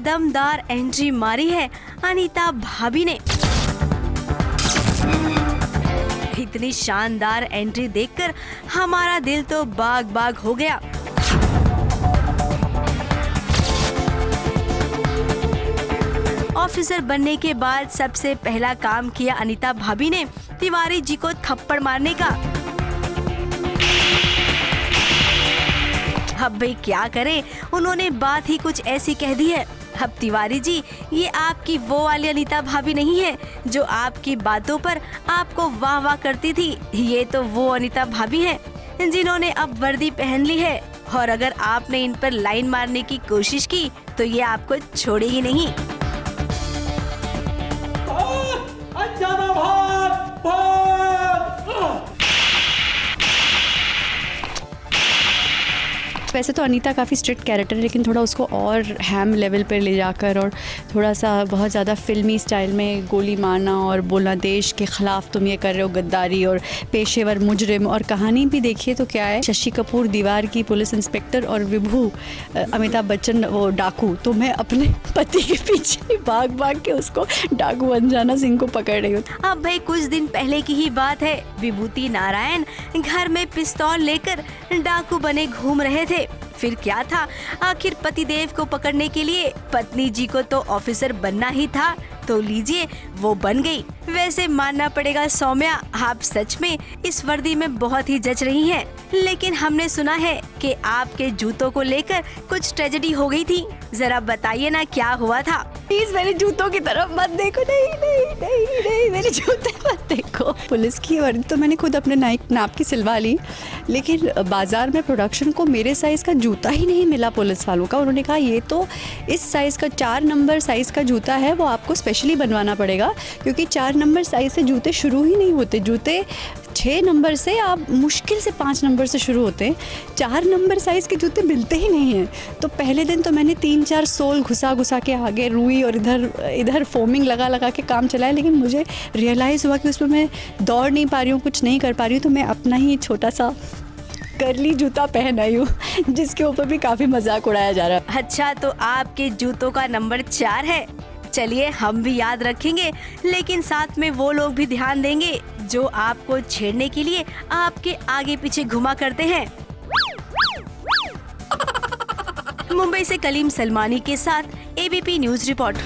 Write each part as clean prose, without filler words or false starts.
दमदार एंट्री मारी है अनीता भाभी ने। इतनी शानदार एंट्री देखकर हमारा दिल तो बाग बाग हो गया। ऑफिसर बनने के बाद सबसे पहला काम किया अनीता भाभी ने तिवारी जी को थप्पड़ मारने का। अब भाई क्या करें, उन्होंने बात ही कुछ ऐसी कह दी है। अब तिवारी जी, ये आपकी वो वाली अनीता भाभी नहीं है जो आपकी बातों पर आपको वाह वाह करती थी। ये तो वो अनीता भाभी हैं जिन्होंने अब वर्दी पहन ली है, और अगर आपने इन पर लाइन मारने की कोशिश की तो ये आपको छोड़ेगी नहीं। वैसे तो अनीता काफ़ी स्ट्रिक्ट कैरेक्टर है, लेकिन थोड़ा उसको और हैम लेवल पर ले जाकर और थोड़ा सा बहुत ज़्यादा फिल्मी स्टाइल में गोली मारना और बोलना देश के ख़िलाफ़ तुम ये कर रहे हो गद्दारी और पेशेवर मुजरिम। और कहानी भी देखिए तो क्या है, शशि कपूर दीवार की पुलिस इंस्पेक्टर और विभू अमिताभ बच्चन वो डाकू। तो मैं अपने पति के पीछे भाग भाग के उसको डाकू अनजाना सिंह को पकड़ रही हूँ। अब भाई कुछ दिन पहले की ही बात है, विभूति नारायण घर में पिस्तौल लेकर डाकू बने घूम रहे थे। फिर क्या था, आखिर पतिदेव को पकड़ने के लिए पत्नी जी को तो ऑफिसर बनना ही था, तो लीजिए वो बन गई। वैसे मानना पड़ेगा सौम्या, आप सच में इस वर्दी में बहुत ही जच रही हैं। लेकिन हमने सुना है कि आपके जूतों को लेकर कुछ ट्रेजेडी हो गई थी, जरा बताइए ना क्या हुआ था। प्लीज मेरे जूतों की तरफ मत देखो, नहीं नहीं नहीं नहीं मेरे जूते मत देखो। पुलिस की वर्दी तो मैंने खुद अपने नाप की सिलवा ली, लेकिन बाजार में प्रोडक्शन को मेरे साइज का जूता ही नहीं मिला पुलिस वालों का। उन्होंने कहा ये तो इस साइज का 4 नंबर साइज का जूता है, वो आपको स्पेशली बनवाना पड़ेगा, क्योंकि 4 नंबर साइज से जूते शुरू ही नहीं होते। जूते 6 नंबर से, आप मुश्किल से 5 नंबर से शुरू होते हैं। 4 नंबर साइज़ के जूते मिलते ही नहीं हैं। तो पहले दिन तो मैंने 3-4 सोल घुसा के आगे रुई और इधर फोमिंग लगा के काम चलाया, लेकिन मुझे रियलाइज़ हुआ कि उसमें मैं दौड़ नहीं पा रही हूँ, कुछ नहीं कर पा रही हूँ। तो मैं अपना ही छोटा सा करली जूता पहन आई हूँ, जिसके ऊपर भी काफ़ी मजाक उड़ाया जा रहा है। अच्छा, तो आपके जूतों का नंबर 4 है। चलिए हम भी याद रखेंगे, लेकिन साथ में वो लोग भी ध्यान देंगे जो आपको छेड़ने के लिए आपके आगे पीछे घुमा करते हैं। मुंबई से कलीम सलमानी के साथ एबीपी न्यूज रिपोर्ट।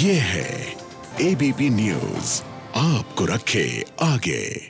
ये है एबीपी न्यूज, आपको रखे आगे।